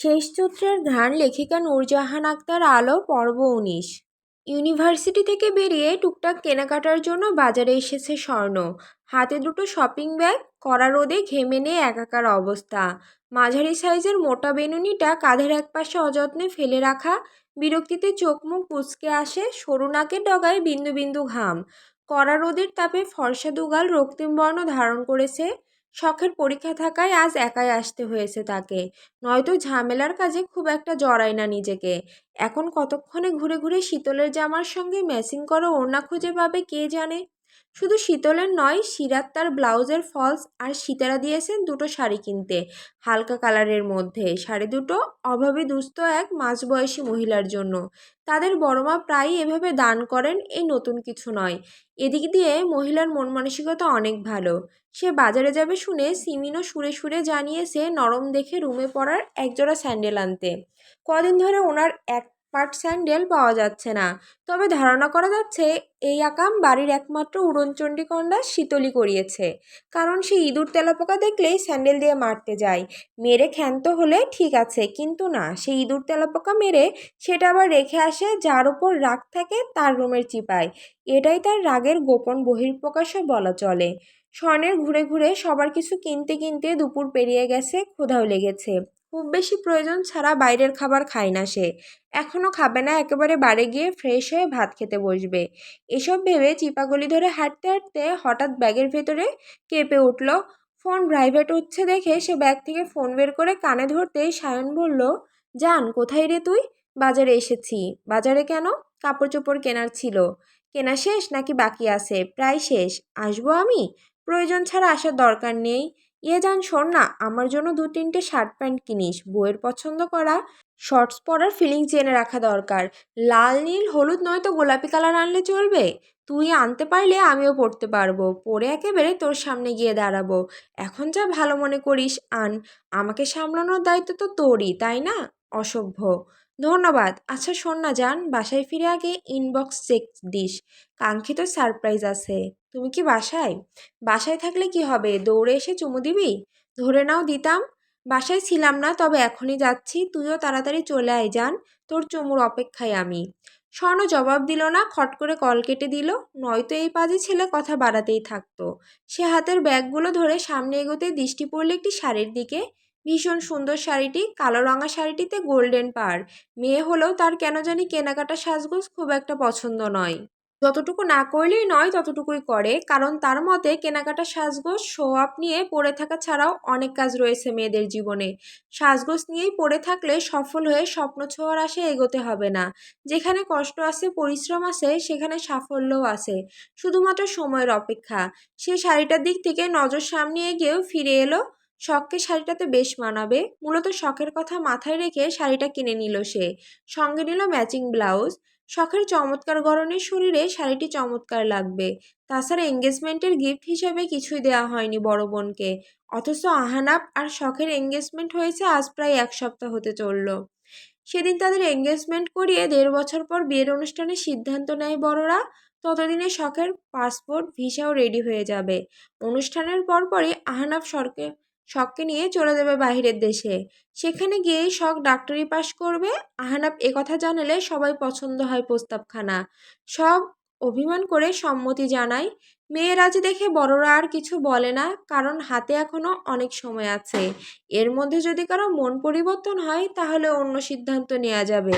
শেষ চৈত্রের ঘ্রাণ লেখিকা নূরজাহান আক্তার আলো পর্ব ১৯। ইউনিভার্সিটি থেকে বেরিয়ে টুকটাক কেনাকাটার জন্য বাজারে এসেছে স্বর্ণ। হাতে দুটো শপিং ব্যাগ, কড়া রোদে ঘেমে নিয়ে একাকার অবস্থা। মাঝারি সাইজের মোটা বেনুনিটা কাঁধের একপাশে অযত্নে ফেলে রাখা, বিরক্তিতে চোখ মুখ কুঁচকে আসে, সরু নাকের ডগায় বিন্দু বিন্দু ঘাম। কড়া রোদের তাপে ফর্সা দুগাল রক্তিম বর্ণ ধারণ করেছে। শখের পরীক্ষা থাকায় আজ একাই আসতে হয়েছে তাকে, নয়তো ঝামেলার কাজে খুব একটা জড়ায় না নিজেকে। এখন কতক্ষণে ঘুরে ঘুরে শীতলের জামার সঙ্গে ম্যাচিং করা ওড়না খুঁজে পাবে কে জানে। শুধু শীতলের নয়, সিরাত তার ব্লাউজের ফলস আর সিতারা দিয়েছেন দুটো শাড়ি কিনতে, হালকা কালারের মধ্যে। শাড়ি দুটো অভাবে দুস্থ এক মাঝবয়সী মহিলার জন্য। তাদের বড় মা প্রায়ই এভাবে দান করেন, এই নতুন কিছু নয়। এদিক দিয়ে মহিলার মন মানসিকতা অনেক ভালো। সে বাজারে যাবে শুনে সিমিনও সুরে সুরে জানিয়েছে নরম দেখে রুমে পরার একজোড়া স্যান্ডেল আনতে। কদিন ধরে ওনার এক পার্ট স্যান্ডেল পাওয়া যাচ্ছে না, তবে ধারণা করা যাচ্ছে এই আকাম বাড়ির একমাত্র উড়নচণ্ডী কন্যা শীতলই করিয়েছে। কারণ সে ইঁদুর তেলাপোকা দেখলেই স্যান্ডেল দিয়ে মারতে যায়। মেরে ক্ষান্ত হলে ঠিক আছে, কিন্তু না, সে ইঁদুর তেলাপোকা মেরে সেটা আবার রেখে আসে যার ওপর রাগ থাকে তার রুমের চিপায়। এটাই তার রাগের গোপন বহিঃপ্রকাশও বলা চলে। স্বর্ণের ঘুরে ঘুরে সবার কিছু কিনতে কিনতে দুপুর পেরিয়ে গেছে, ক্ষুধাও লেগেছে। খুব বেশি প্রয়োজন ছাড়া বাইরের খাবার খায় না সে। এখনও খাবে না, একেবারে বাড়ি গিয়ে ফ্রেশ হয়ে ভাত খেতে বসবে। এসব ভেবে চিপাগলি ধরে হাঁটতে হাঁটতে হঠাৎ ব্যাগের ভেতরে কেঁপে উঠল। ফোন প্রাইভেট হচ্ছে দেখে সে ব্যাগ থেকে ফোন বের করে কানে ধরতেই সায়ন বলল, জান কোথায় রে তুই? বাজারে এসেছি। বাজারে কেন? কাপড় চোপড় কেনার ছিল। কেনা শেষ নাকি বাকি আছে? প্রায় শেষ। আসবো আমি? প্রয়োজন ছাড়া আসার দরকার নেই। জান শোন না, আমার জন্য ২-৩টে শার্ট প্যান্ট কিনিস। বউয়ের পছন্দ করা শর্টস পরার ফিলিংস জেনে রাখা দরকার। লাল নীল হলুদ নয়তো গোলাপি কালার আনলে চলবে? তুই আনতে পারলে আমিও পরতে পারবো, পরে একেবারে তোর সামনে গিয়ে দাঁড়াবো। এখন যা ভালো মনে করিস আন। আমাকে সামলানোর দায়িত্ব তো তোরই, তাই না? অসভ্য। ধন্যবাদ। আচ্ছা শোন না জান, বাসায় ফিরে আগে ইনবক্স চেক দিস, কাঙ্ক্ষিত সারপ্রাইজ আছে। তুমি কি বাসায়? বাসায় থাকলে কি হবে, দৌড়ে এসে চুমু দিবি? ধরে নাও দিতাম। বাসায় ছিলাম না, তবে এখনই যাচ্ছি, তুইও তাড়াতাড়ি চলে আয় জান, তোর চুমুর অপেক্ষায় আমি। স্বর্ণ জবাব দিল না, খট করে কল কেটে দিল। নয়তো এই পাজি ছেলে কথা বাড়াতেই থাকতো। সে হাতের ব্যাগগুলো ধরে সামনে এগোতে দৃষ্টি পড়ল একটি শাড়ির দিকে। ভীষণ সুন্দর শাড়িটি, কালো রঙা শাড়িটিতে গোল্ডেন পার। মেয়ে হলেও তার কেন জানি কেনাকাটা সাজগোজ খুব একটা পছন্দ নয়। যতটুকু না করলেই নয় ততটুকুই করে, কারণ তার মতে কেনাকাটা সাজগোজ শো আপ নিয়ে পড়ে থাকা ছাড়াও অনেক কাজ রয়েছে মেয়েদের জীবনে। সাজগোজ নিয়েই পড়ে থাকলে সফল হয়ে স্বপ্ন ছোঁয়ার আশে এগোতে হবে না। যেখানে কষ্ট আছে, পরিশ্রম আছে, সেখানে সাফল্যও আছে, শুধুমাত্র সময়ের অপেক্ষা। সে শাড়িটার দিক থেকে নজর সামনে এগিয়েও ফিরে এলো। শখকে শাড়িটাতে বেশ মানাবে, মূলত শখের কথা মাথায় রেখে শাড়িটা কিনে নিল সে। সঙ্গে নিল ম্যাচিং ব্লাউজ। শখের চমৎকার গড়নের শরীরে শাড়িটি চমৎকার লাগবে। তাছাড়া এঙ্গেজমেন্টের গিফট হিসেবে কিছুই দেওয়া হয়নি বড় বোনকে। অথচ আহানাপ আর শখের এঙ্গেজমেন্ট হয়েছে আজ প্রায় ১ সপ্তাহ হতে চলল। সেদিন তাদের এঙ্গেজমেন্ট করিয়ে ১.৫ বছর পর বিয়ের অনুষ্ঠানের সিদ্ধান্ত নেয় বড়রা। ততদিনে শখের পাসপোর্ট ভিসাও রেডি হয়ে যাবে। অনুষ্ঠানের পরপরই আহনাফ শখকে নিয়ে চলে যাবে বাইরের দেশে। সেখানে গিয়েই শখ ডাক্তারি পাশ করবে। আহনাফ একথা জানালে সবাই পছন্দ হয় প্রস্তাবখানা। সব অভিমান করে সম্মতি জানায়। মেয়ে রাজি দেখে বড়রা আর কিছু বলে না, কারণ হাতে এখনো অনেক সময় আছে। এর মধ্যে যদি কারো মন পরিবর্তন হয় তাহলে অন্য সিদ্ধান্ত নেওয়া যাবে।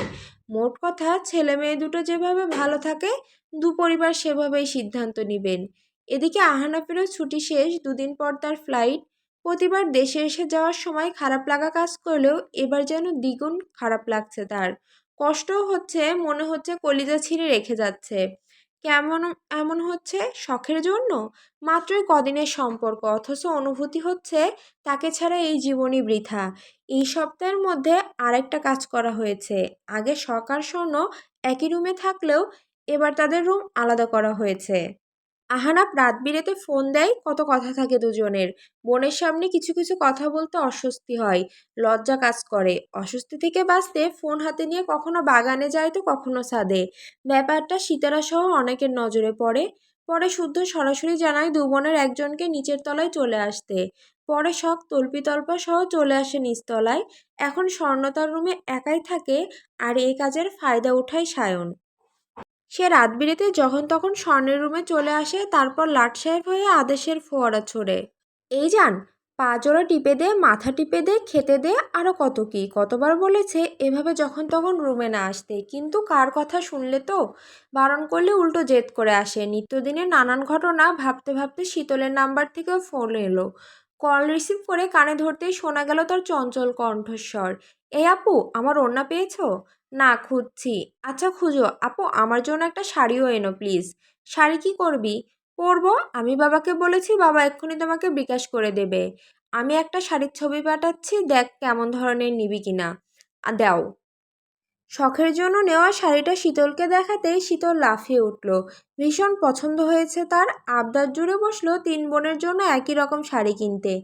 মোট কথা, ছেলে মেয়ে দুটো যেভাবে ভালো থাকে, দুপরিবার সেভাবেই সিদ্ধান্ত নেবেন। এদিকে আহনাফেরও ছুটি শেষ, ২ দিন পর তার ফ্লাইট। প্রতিবার দেশে এসে যাওয়ার সময় খারাপ লাগা কাজ করলেও এবার যেন দ্বিগুণ খারাপ লাগছে তার। কষ্টও হচ্ছে, মনে হচ্ছে কলিজা ছিঁড়ে রেখে যাচ্ছে। কেমন এমন হচ্ছে? শখের জন্য? মাত্রই কদিনের সম্পর্ক, অথচ অনুভূতি হচ্ছে তাকে ছাড়া এই জীবনই বৃথা। এই সপ্তাহের মধ্যে আরেকটা কাজ করা হয়েছে। আগে শখ আর স্বর্ণ একই রুমে থাকলেও এবার তাদের রুম আলাদা করা হয়েছে। আহানাপ রাত বিরেতে ফোন দেয়, কত কথা থাকে দুজনের। বোনের সামনে কিছু কিছু কথা বলতে অস্বস্তি হয়, লজ্জা কাজ করে। অস্বস্তি থেকে বাঁচতে ফোন হাতে নিয়ে কখনো বাগানে যায় তো কখনো ছাদে। ব্যাপারটা সিতারা সহ অনেকের নজরে পড়ে। পরে শুদ্ধ সরাসরি জানায় দু বোনের একজনকে নিচের তলায় চলে আসতে। পরে শখ তল্পিতল্পা সহ চলে আসে নিচতলায়। এখন স্বর্ণ তার রুমে একাই থাকে, আর এই কাজের ফায়দা উঠায় সায়ন। সে রাত বিরেতে যখন তখন স্বর্ণের রুমে চলে আসে, তারপর লাট সাহেব হয়ে আদেশের ফোয়ারা ছোড়ে। এই যান, পা জোড়া টিপে দে, মাথা টিপে দে, খেতে দে, আরও কত কি কতবার বলেছে এভাবে যখন তখন রুমে না আসতে, কিন্তু কার কথা শুনলে তো। বারণ করলে উল্টো জেদ করে আসে। নিত্যদিনের নানান ঘটনা ভাবতে ভাবতে শীতলের নাম্বার থেকেও ফোন এলো। কল রিসিভ করে কানে ধরতেই শোনা গেল তার চঞ্চল কণ্ঠস্বর। এই আপু, আমার ওড়না পেয়েছো? না, খুঁজছি। আচ্ছা খুঁজো। আপু, আমার জন্য একটা শাড়িও এনো প্লিজ। শাড়ি কি করবি? পরবো। আমি বাবাকে বলেছি, বাবা এক্ষুনি তোমাকে বিকাশ করে দেবে। আমি একটা শাড়ির ছবি পাঠাচ্ছি, দেখ কেমন ধরনের নিবি কিনা। দাও। শখের জন্য নেওয়া শাড়িটা শীতলকে দেখাতেই শীতল লাফিয়ে উঠল। ভীষণ পছন্দ হয়েছে তার। আবদার জুড়ে বসলো তিন বোনের জন্য একই রকম শাড়ি কিনতে।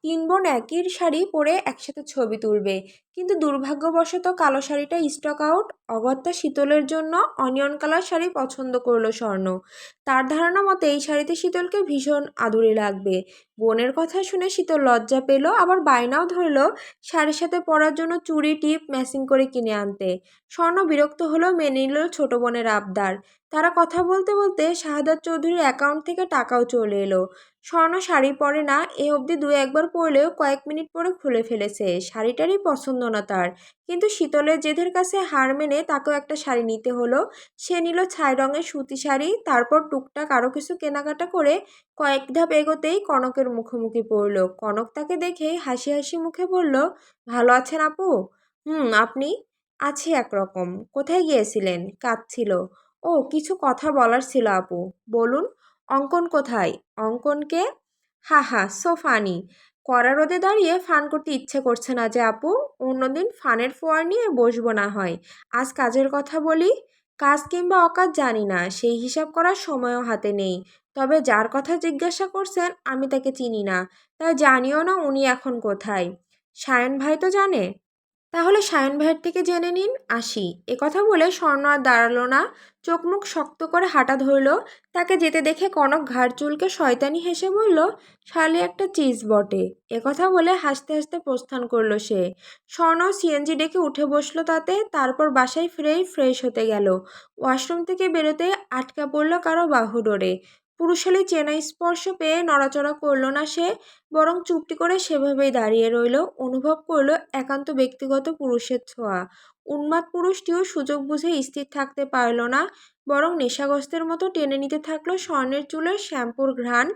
তিন বোন একই শাড়ি পরে একসাথে ছবি তুলবে। কিন্তু দুর্ভাগ্যবশত কালো শাড়িটা স্টক আউট। অগত্যা শীতলের জন্য অনিয়ন কালার শাড়ি পছন্দ করলো স্বর্ণ। তার ধারণা মতে এই শাড়িতে শীতলকে ভীষণ আদুরে লাগবে। বোনের কথা শুনে শীতল লজ্জা পেল, আবার বায়নাও ধরলো শাড়ির সাথে পরার জন্য চুড়ি টিপ ম্যাচিং করে কিনে আনতে। স্বর্ণ বিরক্ত হলেও মেনে নিল ছোট বোনের আবদার। তারা কথা বলতে বলতে শাহাদাত চৌধুরীর অ্যাকাউন্ট থেকে টাকাও চলে এলো। স্বর্ণ শাড়ি পরে না, এ অবধি দু একবার পরলেও কয়েক মিনিট পরে খুলে ফেলেছে। শাড়িটারই পছন্দ না তার। কিন্তু শীতলের জেদের কাছে হার মেনে তাকেও একটা শাড়ি নিতে হলো। সে নিল ছাই রঙের সুতি শাড়ি। তারপর টুকটাক আরও কিছু কেনাকাটা করে কয়েক ধাপ এগোতেই কনকের মুখোমুখি পড়ল। কনক তাকে দেখেই হাসি হাসি মুখে বলল, ভালো আছেন আপু? হুম, আপনি? আছি একরকম। কোথায় গিয়েছিলেন? কাঁদছিল। ও, কিছু কথা বলার ছিল আপু। বলুন। অঙ্কন কোথায়? অঙ্কনকে? হা হা, সো ফানি। কড়া রোদে দাঁড়িয়ে ফান করতে ইচ্ছে করছে না যে আপু। অন্যদিন ফানের ফোয়ার নিয়ে বসবো না হয়। আজ কাজের কথা বলি। কাজ কিংবা অকাজ জানি না, সেই হিসাব করার সময়ও হাতে নেই। তবে যার কথা জিজ্ঞাসা করছেন আমি তাকে চিনি না, তাই জানিও না উনি এখন কোথায়। সায়ন ভাই তো জানে? তাহলে সায়ন ভাইয়ের থেকে জেনে নিন, আসি। একথা বলে স্বর্ণ আর দাঁড়ালো না। চোখ মুখ শক্ত করে হাঁটা ধরল। তাকে যেতে দেখে কনক ঘাড় চুলকে শয়তানি হেসে বলল, শালি একটা চিজ বটে। একথা বলে হাসতে হাসতে প্রস্থান করলো সে। স্বর্ণ সিএনজি ডেকে উঠে বসলো তাতে। তারপর বাসায় ফিরেই ফ্রেশ হতে গেল। ওয়াশরুম থেকে বেরোতে আটকা পড়ল কারো বাহু ডোরে। পুরুষালী চেনা স্পর্শ পেয়ে নড়াচড়া করল না সে, বরং চুপটি করে সেভাবেই দাঁড়িয়ে রইল। অনুভব করলো একান্ত ব্যক্তিগত পুরুষের ছোঁয়া। উন্মাদ পুরুষটিও সুযোগ বুঝে স্থির থাকতে পারল না, বরং নেশাগ্রস্তের মতো টেনে নিতে থাকলো স্বর্ণের চুলের শ্যাম্পুর ঘ্রাণ,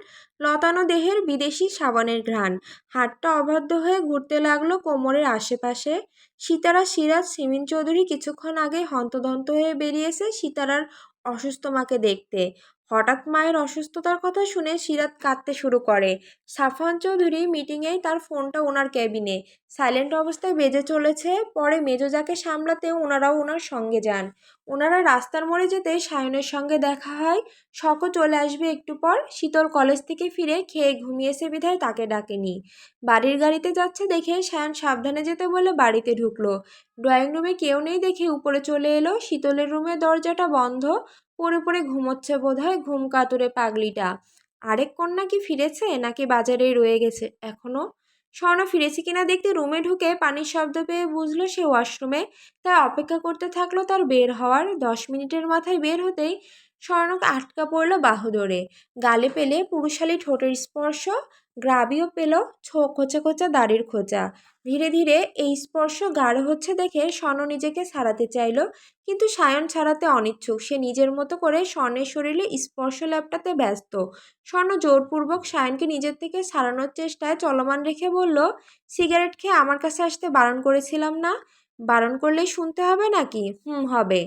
লতানো দেহের বিদেশি সাবানের ঘ্রাণ। হাতটা অবাধ্য হয়ে ঘুরতে লাগলো কোমরের আশেপাশে। সিতারা সিরাজ সিমিন চৌধুরী কিছুক্ষণ আগে হন্তদন্ত হয়ে বেরিয়েছে সিতারার অসুস্থ মাকে দেখতে। হঠাৎ মায়ের অসুস্থতার কথা শুনে সিরাত কাঁদতে শুরু করে। সাফওয়ান চৌধুরী মিটিংয়েই, তার ফোনটা ওনার ক্যাবিনে সাইলেন্ট অবস্থায় বেজে চলেছে। পরে মেজোজাকে সামলাতে ওনারাও ওনার সঙ্গে যান। ওনারা রাস্তার মোড়ে যেতে সায়নের সঙ্গে দেখা হয়। শখও চলে আসবে একটু পর। শীতল কলেজ থেকে ফিরে খেয়ে ঘুমিয়েছে বিধায় তাকে ডাকেনি। বাড়ির গাড়িতে যাচ্ছে দেখে সায়ন সাবধানে যেতে বলে বাড়িতে ঢুকলো। ড্রয়িং রুমে কেউ নেই দেখে উপরে চলে এলো। শীতলের রুমের দরজাটা বন্ধ। পড়ে পড়ে ঘুমোচ্ছে বোধহয় ঘুম কাতুরে পাগলিটা। আরেক কন্যা কি ফিরেছে, নাকি বাজারেই রয়ে গেছে এখনো? স্বর্ণ ফিরেছে কিনা দেখতে রুমে ঢুকে পানির শব্দ পেয়ে বুঝলো সে ওয়াশরুমে। তাই অপেক্ষা করতে থাকলো তার বের হওয়ার। 10 মিনিটের মাথায় বের হতেই স্বর্ণকে আটকা পড়ল বাহু ধরে। গালে পেলে পুরুষালী ঠোঁটের স্পর্শ, গ্রাবিও পেল খোঁচা খোঁচা দাড়ির খোঁচা। ধীরে ধীরে এই স্পর্শ গাঢ় হচ্ছে দেখে স্বর্ণ নিজেকে ছাড়াতে চাইল, কিন্তু সায়ন ছাড়াতে অনিচ্ছুক। সে নিজের মতো করে স্বর্ণের শরীরে স্পর্শ ল্যাপটাতে ব্যস্ত। স্বর্ণ জোরপূর্বক সায়নকে নিজের থেকে ছাড়ানোর চেষ্টায় চলমান রেখে বলল, সিগারেট খেয়ে আমার কাছে আসতে বারণ করেছিলাম না? বারণ করলেই শুনতে হবে নাকি? হবে।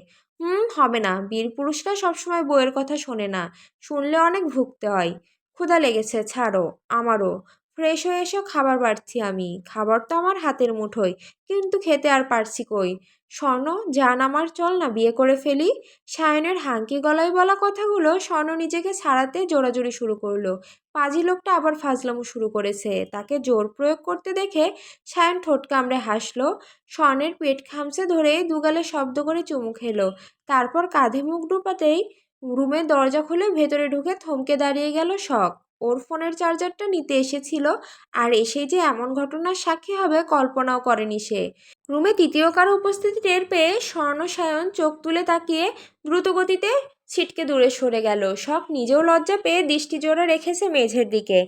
হবে না। বীর পুরুষরা সবসময় বউয়ের কথা শোনে না। শুনলে অনেক ভুগতে হয়। ক্ষুধা লেগেছে, ছাড়ো। আমারও। ফ্রেশ হয়ে এসো, খাবার বাড়ছি আমি। খাবার তো আমার হাতের মুঠোয়, কিন্তু খেতে আর পারছি কই। স্বর্ণ, জান আমার, চল না বিয়ে করে ফেলি। সায়নের হাঙ্কি গলায় বলা কথাগুলো স্বর্ণ নিজেকে ছাড়াতে জোরাজুরি শুরু করলো। পাজি লোকটা আবার ফাজলামো শুরু করেছে। তাকে জোর প্রয়োগ করতে দেখে সায়ন ঠোঁট কামড়ে হাসলো। স্বর্ণের পেট খামচে ধরে দুগালে শব্দ করে চুমু খেলো। তারপর কাঁধে মুখ ডুবাতেই রুমের দরজা খুলে ভেতরে ঢুকে থমকে দাঁড়িয়ে গেল শখ। ওর ফোনের চার্জারটা নিতে এসেছিল, আর এসেই যে এমন ঘটনার সাক্ষী হবে কল্পনাও করেনি সে। রুমে তৃতীয় কারো উপস্থিতি টের পেয়ে স্বর্ণসায়ন চোখ তুলে তাকিয়ে দ্রুতগতিতে ছিটকে দূরে সরে গেল। শখ নিজেও লজ্জা পেয়ে দৃষ্টি জোড়া রেখেছে মেঝের দিকে।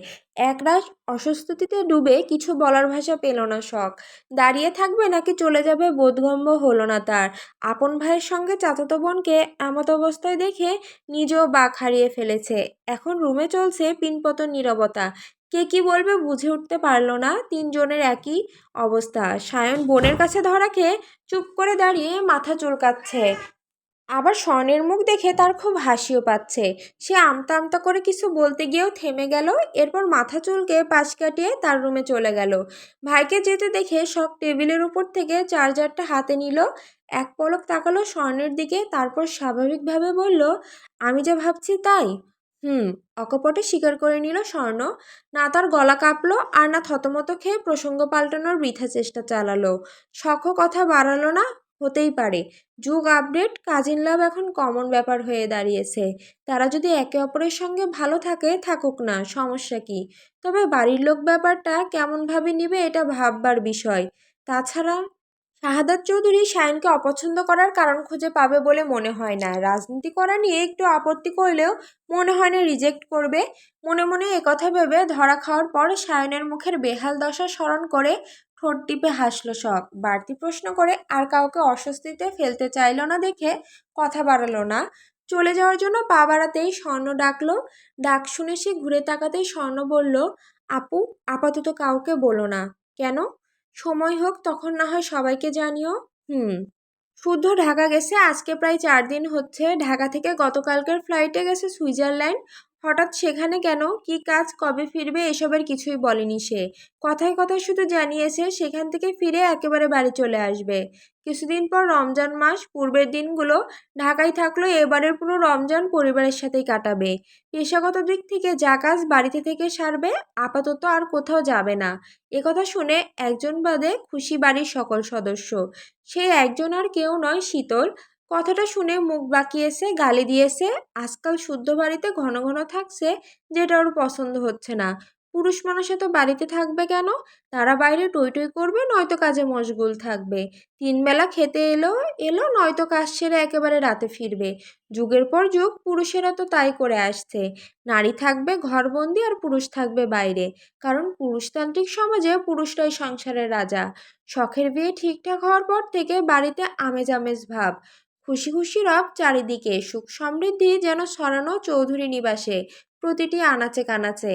একরাশ অস্বস্তিতে ডুবে কিছু বলার ভাষা পেল না শখ। দাঁড়িয়ে থাকবে নাকি চলে যাবে বোধগম্য হলো না তার। আপন ভাইয়ের সঙ্গে চাচাতো বোনকে এমত অবস্থায় দেখে নিজেও বাক হারিয়ে ফেলেছে। এখন রুমে চলছে পিনপতন নীরবতা। কে কি বলবে বুঝে উঠতে পারল না। তিনজনের একই অবস্থা। সায়ন বোনের কাছে ধরা খেয়ে চুপ করে দাঁড়িয়ে মাথা চুলকাচ্ছে। আবার স্বর্ণের মুখ দেখে তার খুব হাসিও পাচ্ছে। সে আমতা আমতা করে কিছু বলতে গিয়েও থেমে গেল। এরপর মাথা চুলকে পাশ কাটিয়ে তার রুমে চলে গেল। ভাইকে যেতে দেখে শখ টেবিলের উপর থেকে চার্জারটা হাতে নিল। এক পলক তাকালো স্বর্ণের দিকে, তারপর স্বাভাবিকভাবে বলল, আমি যা ভাবছি তাই। হুম। অকপটে স্বীকার করে নিল স্বর্ণ। না তার গলা কাঁপলো আর না থতমত খেয়ে প্রসঙ্গ পাল্টানোর বৃথা চেষ্টা চালালো। শখও কথা বাড়ালো না। হতেই পারে, যুগ আপডেট, কাজিন লাভ এখন কমন ব্যাপার হয়ে দাঁড়িয়েছে। তারা যদি একে অপরের সঙ্গে ভালো থাকে, থাকুক না, সমস্যা কি। তবে বাড়ির লোক ব্যাপারটা কেমনভাবে নিবে এটা ভাববার বিষয়। তাছাড়া শাহাদাত চৌধুরী সায়নকে অপছন্দ করার কারণ খুঁজে পাবে বলে মনে হয় না। রাজনীতি করা নিয়ে একটু আপত্তি করলেও মনে হয় না রিজেক্ট করবে। মনে মনে একথা ভেবে ধরা খাওয়ার পর সায়নের মুখের বেহাল দশা স্মরণ করে ঠোঁট টিপে হাসল শখ। বাড়তি প্রশ্ন করে আর কাউকে অস্বস্তিতে ফেলতে চাইল না দেখে কথা বাড়ালো না। চলে যাওয়ার জন্য পা বাড়াতেই স্বর্ণ ডাকলো। ডাক শুনে সে ঘুরে তাকাতেই স্বর্ণ বলল, আপু, আপাতত কাউকে বলো না। কেন? সময় হোক তখন না হয় সবাইকে জানিও। হুম। শুদ্ধ ঢাকা গেছে আজকে প্রায় 4 দিন হচ্ছে। ঢাকা থেকে গতকালকের ফ্লাইটে গেছে সুইজারল্যান্ড। হঠাৎ সেখানে কেন, কি কাজ, কবে ফিরবে এসবের কিছুই বলেনি সে। কথায় কথায় শুধু জানিয়েছে সেখান থেকে ফিরে একেবারে বাড়ি চলে আসবে। কিছুদিন পর রমজান মাস, পূর্বের দিনগুলো ঢাকায় থাকলো, এবারের পুরো রমজান পরিবারের সাথেই কাটাবে। পেশাগত দিক থেকে যা কাজ বাড়িতে থেকে সারবে, আপাতত আর কোথাও যাবে না। একথা শুনে একজন বাদে খুশি বাড়ির সকল সদস্য। সে একজন আর কেউ নয়, শীতল। কথাটা শুনে মুখ বাঁকিয়েছে, গালি দিয়েছে। আজকাল শুদ্ধ বাড়িতে ঘন ঘন থাকছে, যেটা ওর পছন্দ হচ্ছে না। পুরুষ মানুষ তো বাড়িতে থাকবে কেন? তারা বাইরে টই টই করবে, নয়তো কাজে মশগুল থাকবে। 3 বেলা খেতে এলো এলো, নয়তো কাজ সেরে একেবারে রাতে ফিরবে। যুগের পর যুগ পুরুষেরা তো তাই করে আসছে। নারী থাকবে ঘরবন্দি আর পুরুষ থাকবে বাইরে। কারণ পুরুষতান্ত্রিক সমাজে পুরুষরাই সংসারের রাজা। শখের বিয়ে ঠিকঠাক হওয়ার পর থেকে বাড়িতে আমেজ আমেজ ভাব। খুশি খুশি রব চারিদিকে, সুখ সমৃদ্ধি যেন ছড়ানো চৌধুরী নিবাসে, প্রতিটি আনাচে কানাচে।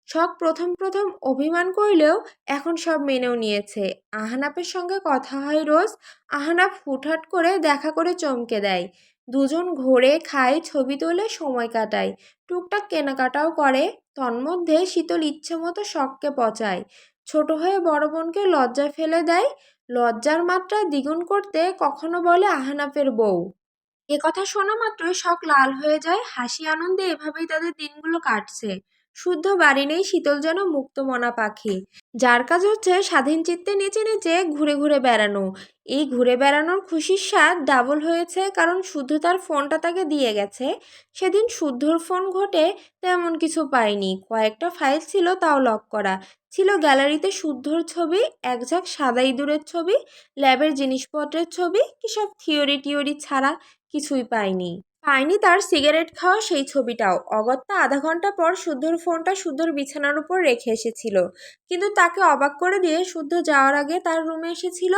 শখ প্রথম প্রথম অভিমান করলেও এখন সব মেনেও নিয়েছে। আহনাফের সঙ্গে কথা হয় রোজ। আহনাফ হুটহাট করে দেখা করে চমকে দেয়। দুজন ঘোরে, খায়, ছবি তোলে, সময় কাটায়। টুকটাক কেনাকাটাও করে। তন্মধ্যে শীতল ইচ্ছে মতো শখকে পচায়। ছোট হয়ে বড় বোনকে লজ্জায় ফেলে দেয়। লজ্জার মাত্রা দ্বিগুণ করতে কখনো বলে আহনাফের বউ। কথা শোনা মাত্রই শখ লাল হয়ে যায়। হাসি আনন্দে এভাবেই তাদের দিনগুলো কাটছে। শুদ্ধ বাড়ি নেই, শীতল যেন মুক্তমনা পাখি, যার কাজ হচ্ছে স্বাধীন চিত্তে নেচে নেচে ঘুরে ঘুরে বেড়ানো। এই ঘুরে বেড়ানোর খুশির স্বাদ ডাবল হয়েছে কারণ শুদ্ধ তার ফোনটা তাকে দিয়ে গেছে। সেদিন শুদ্ধর ফোন ঘটে তেমন কিছু পায়নি। কয়েকটা ফাইল ছিল, তাও লক করা ছিল। গ্যালারিতে শুদ্ধর ছবি, এক ঝাঁক সাদা ইঁদুরের ছবি, ল্যাবের জিনিসপত্রের ছবি, কি সব থিওরি টিওরি ছাড়া কিছুই পায়নি। পায়নি তার সিগারেট খাওয়া সেই ছবিটাও। অগত্যা আধা ঘন্টা পর শুদ্ধর ফোনটা শুদ্ধর বিছানার উপর রেখে এসেছিল। কিন্তু তাকে অবাক করে দিয়ে শুদ্ধ যাওয়ার আগে তার রুমে এসেছিল।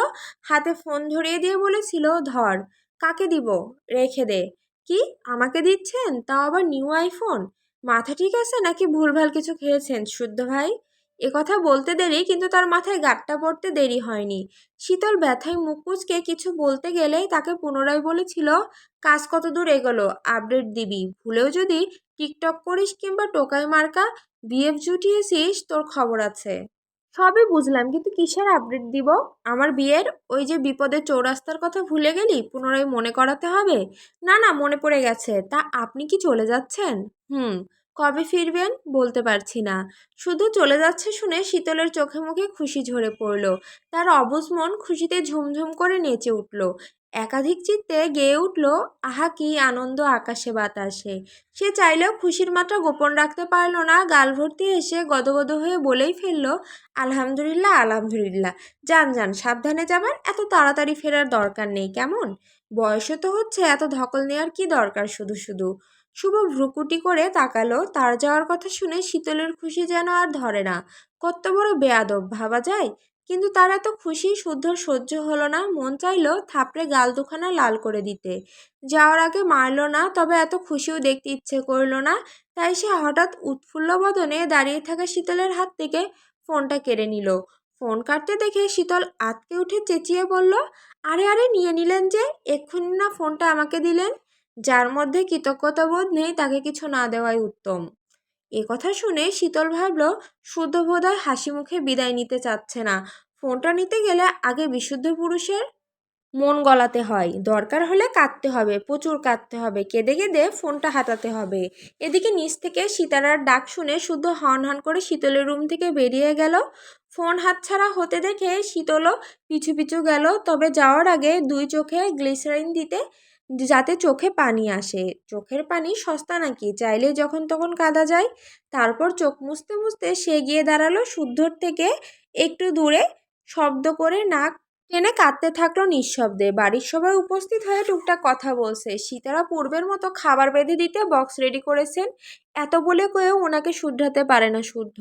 হাতে ফোন ধরিয়ে দিয়ে বলেছিল, ধর। কাকে দিব? রেখে দে। কি, আমাকে দিচ্ছেন, তাও আবার নিউ আইফোন? মাথা ঠিক আছে নাকি ভুলভাল কিছু খেয়েছেন শুদ্ধ ভাই? কথা বলতে দেরি, কিন্তু তার মাথায় গাঁটটা পড়তে দেরি হয়নি। শীতল ব্যথায় মুখ কুঁচকে কিছু বলতে গেলেই তাকে পুনরায় বলেছিল, কাজ কত দূর এগোলো, আপডেট দিবি। ভুলেও যদি টিকটক করিস কিংবা টোকাই মার্কা বিএফ জুটিয়েছিস, তোর খবর আছে। সবই বুঝলাম, কিন্তু কিসের আপডেট দিব? আমার বিয়ের ওই যে বিপদের চৌরাস্তার কথা ভুলে গেলি, পুনরায় মনে করাতে হবে? না না, মনে পড়ে গেছে। তা আপনি কি চলে যাচ্ছেন? হুম। কবে ফিরবেন বলতে পারছি না। শুধু চলে যাচ্ছে শুনে শীতলের চোখে মুখে খুশি ঝরে পড়ল। তার অবুঝ মন খুশিতে ঝুমঝুম করে নেচে উঠল। একাধিক চিত্তে গেয়ে উঠল, আহা কি আনন্দ আকাশে বাতাসে। সে চাইলেও খুশির মাত্রা গোপন রাখতে পারল না, গাল ভর্তি এসে গদগদ হয়ে বলেই ফেলল, আলহামদুলিল্লাহ আলহামদুলিল্লাহ। যান যান, সাবধানে যাবেন, এত তাড়াতাড়ি ফেরার দরকার নেই কেমন। বয়সও তো হচ্ছে, এত ধকল নেওয়ার কি দরকার শুধু শুধু। শুভ ভ্রুকুটি করে তাকালো, তার যাওয়ার কথা শুনে শীতলের খুশি যেন আর ধরে না। কত বড় বেয়াদব ভাবা যায়। কিন্তু তার এত খুশি শুদ্ধর সহ্য হলো না, মন চাইলো থাপড়ে গাল দুখানা লাল করে দিতে। যাওয়ার আগে মারল না, তবে এত খুশিও দেখতে ইচ্ছে করলো না। তাই সে হঠাৎ উৎফুল্ল বদনে দাঁড়িয়ে থাকা শীতলের হাত থেকে ফোনটা কেড়ে নিল। ফোন কাটতে দেখে শীতল আঁতকে উঠে চেঁচিয়ে বলল, আরে আরে, নিয়ে নিলেন যে, এক্ষুনি না ফোনটা আমাকে দিলেন। যার মধ্যে কৃতজ্ঞতা বোধ নেই তাকে কিছু না দেওয়াই উত্তম। এ কথা শুনে শীতল ভাবল, শুদ্ধ বোধহয় হাসি মুখে বিদায় নিতে চাচ্ছে না। ফোনটা নিতে গেলে আগে বিশুদ্ধ পুরুষের মন গলাতে হয়, দরকার হলে কাঁদতে হবে, প্রচুর কাঁদতে হবে, কেঁদে কেঁদে ফোনটা হাতাতে হবে। এদিকে নিচ থেকে সীতারার ডাক শুনে শুদ্ধ হন হন করে শীতলের রুম থেকে বেরিয়ে গেল। ফোন হাতছাড়া হতে দেখে শীতলও পিছু পিছু গেল, তবে যাওয়ার আগে দুই চোখে গ্লিসারিন দিতে, যাতে চোখে পানি আসে। চোখের পানি সস্তা নাকি, চাইলে যখন তখন কাঁদা যায়। তারপর চোখ মুছতে মুছতে সে গিয়ে দাঁড়ালো শুদ্ধর থেকে একটু দূরে, শব্দ করে নাক টেনে কাঁদতে থাকলো নিঃশব্দে। বাড়ির সবাই উপস্থিত হয়ে টুকটাক কথা বলছে। সীতারা পূর্বের মতো খাবার বেঁধে দিতে বক্স রেডি করেছেন। এত বলে কয়েও ওনাকে শুধরাতে পারে না শুদ্ধ।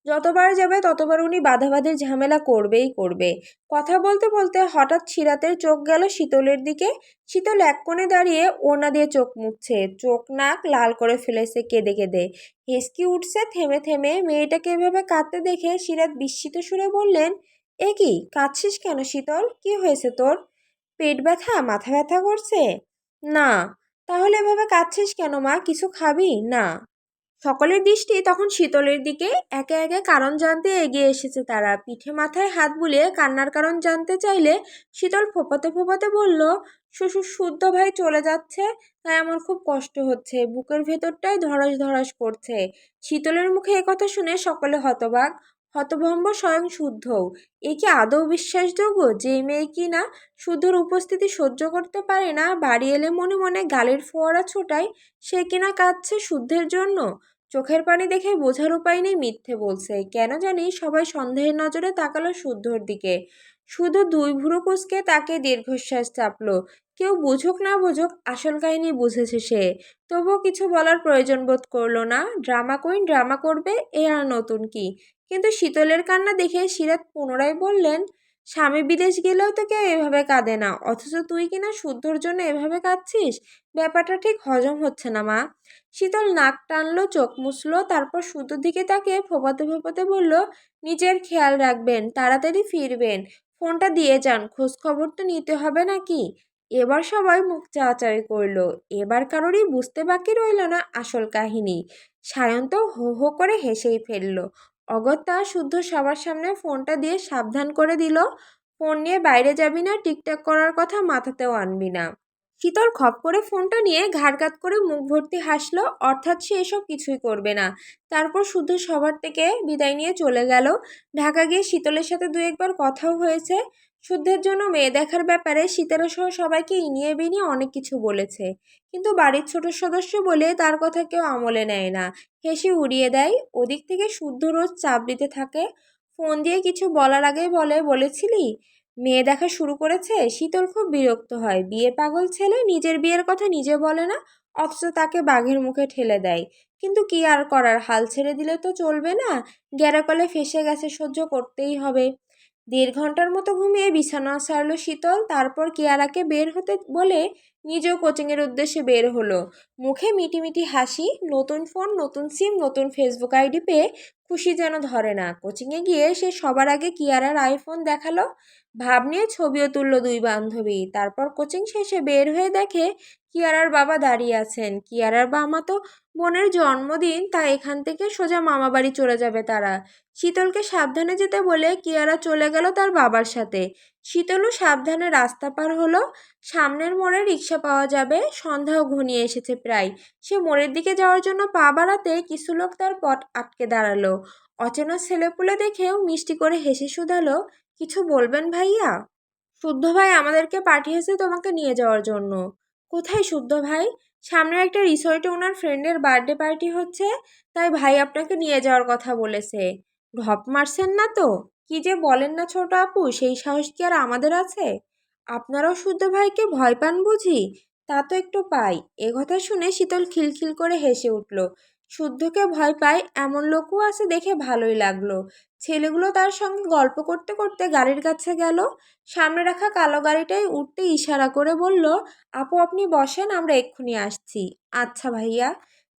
যতবার যাবে ততবার উনি বাধাবাধির ঝামেলা করবেই করবে। কথা বলতে বলতে হঠাৎ সিরাতের চোখ গেল শীতলের দিকে। শীতল এক কোণে দাঁড়িয়ে ওড়না দিয়ে চোখ মুছছে, চোখ নাক লাল করে ফেলেছে কেঁদে কেঁদে। হেসকি উঠছে থেমে থেমে। মেয়েটাকে এভাবে কাঁদতে দেখে সিরাত বিস্মিত সুরে বললেন, এ কি, কাঁদছিস কেন শীতল, কি হয়েছে তোর? পেট ব্যথা, মাথা ব্যথা করছে? না। তাহলে এভাবে কাঁদছিস কেন মা, কিছু খাবি না? সকলের দৃষ্টি তখন শীতলের দিকে। একে একে কারণ জানতে এগিয়ে এসেছে তারা। পিঠে মাথায় হাত বুলিয়ে কান্নার কারণ জানতে চাইলে শীতল ফোপাতে ফোপাতে বলল, শ্বশুর শুদ্ধ ভাই চলে যাচ্ছে, তাই আমার খুব কষ্ট হচ্ছে, বুকের ভেতরটাই ধড়াস ধড়াস করছে। শীতলের মুখে একথা শুনে সকলে হতবাক, হতভম্ব স্বয়ং শুদ্ধও। এ কি আদৌ বিশ্বাসযোগ্য যে মেয়ে কি না শুদ্ধর উপস্থিতি সহ্য করতে পারে না, বাড়ি এলে মনে মনে গালের ফোয়ারা ছোটায়, সে কিনা কাঁদছে শুদ্ধের জন্য? চোখের পানি দেখে বোঝার উপায় নেই মিথ্যে বলছে। কেন জানি সবাই সন্দেহের নজরে তাকালো শুদ্ধর দিকে। শুধু দুই ভুরু কুঁচকে তাকে দীর্ঘশ্বাস চাপলো। কেউ বুঝুক না বুঝুক আসল কাহিনী বুঝেছে সে। তবুও কিছু বলার প্রয়োজন বোধ করলো না। ড্রামা কুইন ড্রামা করবে, এ আর নতুন কি। কিন্তু শীতলের কান্না দেখে সিরাত পুনরায় বললেন, স্বামী বিদেশ গেলেও তো কেউ এভাবে কাঁদে না, অথচ তুই কিনা শুদ্ধর জন্য এভাবে কাঁদছিস। ব্যাপারটা ঠিক হজম হচ্ছে না মা। শীতল নাক টানলো, চোখ মুছলো, তারপর শুদ্ধর দিকে তাকিয়ে ফোপাতে ফোপাতে বলল, নিজের খেয়াল রাখবেন, তাড়াতাড়ি ফিরবেন, ফোনটা দিয়ে যান, খোঁজ খবর তো নিতে হবে নাকি। এবার সবাই মুখ চাওয়াচাওয়ি করলো। এবার কারোরই বুঝতে বাকি রইল না আসল কাহিনী। সায়ন্ত হো হো করে হেসেই ফেলল। অগত্যা শুদ্ধ সবার সামনে ফোনটা দিয়ে সাবধান করে দিল, ফোন নিয়ে বাইরে যাবি না, টিকটক করার কথা মাথাতেও আনবি না। শীতল খপ করে ফোনটা নিয়ে ঘাড় কাত করে মুখ ভর্তি হাসলো, অর্থাৎ সে এসব কিছুই করবে না। তারপর শুদ্ধ সবার থেকে বিদায় নিয়ে চলে গেল। ঢাকা গিয়ে শীতলের সাথে দু একবার কথাও হয়েছে। শুদ্ধের জন্য মেয়ে দেখার ব্যাপারে সীতারা সহ সবাইকে ইনিয়ে বিনিয়ে অনেক কিছু বলেছে। কিন্তু বাড়ির ছোট সদস্য বলে তার কথা কেউ আমলে নেয় না, হেসে উড়িয়ে দেয়। ওদিক থেকে শুদ্ধ রোজ চাপ দিতে থাকে। ফোন দিয়ে কিছু বলার আগেই বলে, বলেছিলি মেয়ে দেখা শুরু করেছে। শীতল খুব বিরক্ত হয়, বিয়ে পাগল ছেলে নিজের বিয়ের কথা নিজে বলে না, অথচ তাকে বাঘের মুখে ঠেলে দেয়। কিন্তু কি আর করার, হাল ছেড়ে দিলে তো চলবে না। গ্যারাকলে ফেসে গেছে, সহ্য করতেই হবে। 1.5 ঘন্টার মতো ঘুমিয়ে বিছানা ছাড়লো শীতল। তারপর কিয়ারাকে বের হতে বলে নিজেও কোচিংয়ের উদ্দেশ্যে বের হলো। মুখে মিটিমিটি হাসি, নতুন ফোন, নতুন সিম, নতুন ফেসবুক আইডি পেয়ে খুশি যেন ধরে না। কোচিংয়ে গিয়ে সে সবার আগে কিয়ারার আইফোন দেখালো, ভাব নিয়ে ছবিও তুললো দুই বান্ধবী। তারপর কোচিং শেষে বের হয়ে দেখে কিয়ারার বাবা দাঁড়িয়ে আছেন। কিয়ারার বাবা তো বোনের জন্মদিন, তা এখান থেকে সোজা মামা বাড়ি চলে যাবে তারা। শীতলকে সাবধানে যেতে বলে কিয়ারা চলে গেল তার বাবার সাথে। শীতলও সাবধানে রাস্তা পার হলো। সামনের মোড়ে রিক্সা পাওয়া যাবে, সন্ধ্যাও ঘনিয়ে এসেছে প্রায়। সে মোড়ের দিকে যাওয়ার জন্য পা বাড়াতে কিছু লোক তার পথ আটকে দাঁড়ালো। অচেনা ছেলেপুলে দেখেও মিষ্টি করে হেসে শুধালো, কিছু বলবেন ভাইয়া? শুদ্ধ ভাই আমাদেরকে পাঠিয়েছে তোমাকে নিয়ে যাওয়ার জন্য। কোথায় শুদ্ধ ভাই? সামনের একটা রিসর্টে ওনার ফ্রেন্ডের বার্থডে পার্টি হচ্ছে, তাই ভাই আপনাকে নিয়ে যাওয়ার কথা বলেছে। ঢপ মারছেন না তো? কি যে বলেন না ছোট আপু, সেই সাহস কি আর আমাদের আছে? আপনারাও শুদ্ধ ভাইকে ভয় পান বুঝি? তা তো একটু পাই। এ কথা শুনে শীতল খিলখিল করে হেসে উঠল। শুদ্ধকে ভয় পায় এমন লোকও আছে দেখে ভালোই লাগলো। ছেলেগুলো তার সঙ্গে গল্প করতে করতে গাড়ির কাছে গেল। সামনে রাখা কালো গাড়িটায় উঠতে ইশারা করে বলল, আপু আপনি বসেন, আমরা এক্ষুনি আসছি। আচ্ছা ভাইয়া।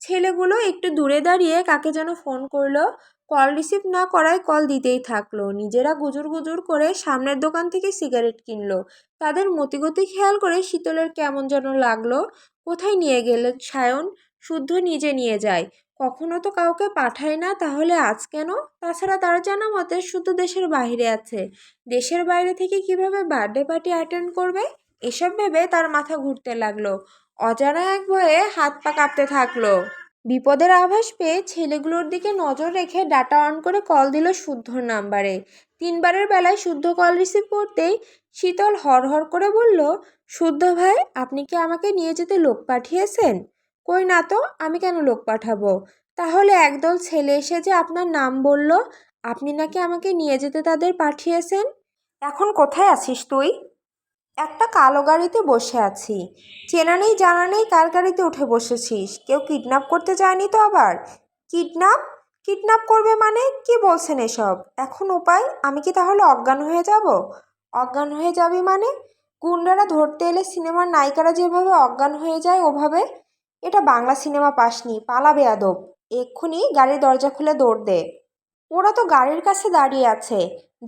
ছেলেগুলো একটু দূরে দাঁড়িয়ে কাকে যেন ফোন করলো। কল রিসিভ না করায় কল দিতেই থাকলো। নিজেরা গুজুর গুজুর করে সামনের দোকান থেকে সিগারেট কিনলো। তাদের মতিগতি খেয়াল করে শীতলের কেমন যেন লাগলো। কোথায় নিয়ে গেলেন সায়ন? শুদ্ধ নিজে নিয়ে যায়, কখনো তো কাউকে পাঠায় না, তাহলে আজ কেন? তাছাড়া তার জানা মতে শুদ্ধ দেশের বাইরে আছে। দেশের বাইরে থেকে কিভাবে বার্থডে পার্টি অ্যাটেন্ড করবে? এসব ভেবে তার মাথা ঘুরতে লাগলো। অজানা এক ভয়ে হাত পা কাঁপতে থাকলো। বিপদের আভাস পেয়ে ছেলেগুলোর দিকে নজর রেখে ডাটা অন করে কল দিল শুদ্ধর নাম্বারে। 3বারের বেলায় শুদ্ধ কল রিসিভ করতেই শীতল হড়হড় করে বলল, শুদ্ধ ভাই আপনি কি আমাকে নিয়ে যেতে লোক পাঠিয়েছেন? কই না তো, আমি কেন লোক পাঠাবো? তাহলে একদল ছেলে এসে যে আপনার নাম বলল, আপনি নাকি আমাকে নিয়ে যেতে তাদের পাঠিয়েছেন। এখন কোথায় আছিস তুই? একটা কালো গাড়িতে বসে আছি। চেনা নেই জানা নেই কার গাড়িতে উঠে বসেছিস? কেউ কিডন্যাপ করতে যায়নি তো আবার? কিডন্যাপ? কিডন্যাপ করবে মানে কি বলছেন এসব? এখন উপায়? আমি কি তাহলে অজ্ঞান হয়ে যাব? অজ্ঞান হয়ে যাবি মানে? গুন্ডারা ধরতে এলে সিনেমার নায়িকারা যেভাবে অজ্ঞান হয়ে যায় ওভাবে? এটা বাংলা সিনেমা পাসনি, পালা বেয়াদব। এক্ষুনি গাড়ির দরজা খুলে দৌড় দে। ওরা তো গাড়ির কাছে দাঁড়িয়ে আছে।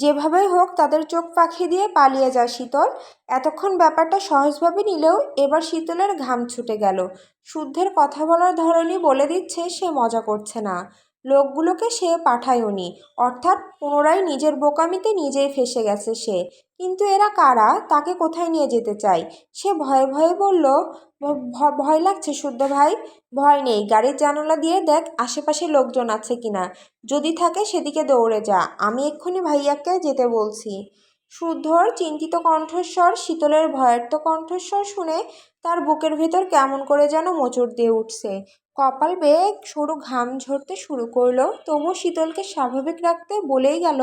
যেভাবেই হোক তাদের চোখ পাখি দিয়ে পালিয়ে যায় শীতল। এতক্ষণ ব্যাপারটা সহজভাবে নিলেও এবার শীতলের ঘাম ছুটে গেল। শুদ্ধের কথা বলার ধরনই বলে দিচ্ছে সে মজা করছে না। লোকগুলোকে সে পাঠায়নি, অর্থাৎ পুনরায় নিজের বোকামিতে নিজেই ফেঁসে গেছে সে। কিন্তু এরা কারা? তাকে কোথায় নিয়ে যেতে চায়? সে ভয়ে ভয়ে বলল, ভয় লাগছে শুদ্ধ ভাই।" ভয় নেই, গাড়ির জানালা দিয়ে দেখ আশেপাশে লোকজন আছে কিনা। যদি থাকে সেদিকে দৌড়ে যা, আমি এক্ষুনি ভাইয়াকে যেতে বলছি। শুদ্ধর চিন্তিত কণ্ঠস্বর শীতলের ভয়ার্ত কণ্ঠস্বর শুনে তার বুকের ভেতর কেমন করে যেন মোচড় দিয়ে উঠছে। কপাল বেয়ে সরু ঘাম ঝরতে শুরু করলো। তবু শীতলকে স্বাভাবিক রাখতে বলেই গেল,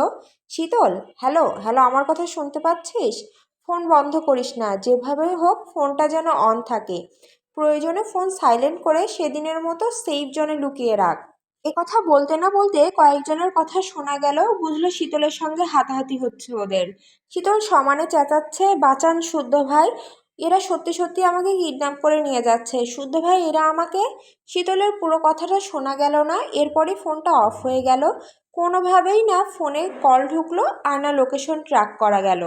শীতল, হ্যালো হ্যালো, আমার কথা শুনতে পাচ্ছিস? ফোন বন্ধ করিস না, যেভাবে হোক ফোনটা যেন অন থাকে। প্রয়োজনে ফোন সাইলেন্ট করে সেদিনের মতো সেফ জোনে লুকিয়ে রাখ। কথা বলতে না বলতে কয়েকজনের কথা শোনা গেল, বুঝলো শীতলের সঙ্গে হাতাহাতি হচ্ছে ওদের। শীতল সমানে চেঁচাচ্ছে, বাঁচান শুদ্ধ ভাই, এরা সত্যি সত্যি আমাকে কিডন্যাপ করে নিয়ে যাচ্ছে। শুদ্ধ ভাই এরা আমাকে। শীতলের পুরো কথাটা শোনা গেল না। এরপরই ফোনটা অফ হয়ে গেল। কোনোভাবেই না ফোনে কল ঢুকলো আর না লোকেশন ট্র্যাক করা গেল।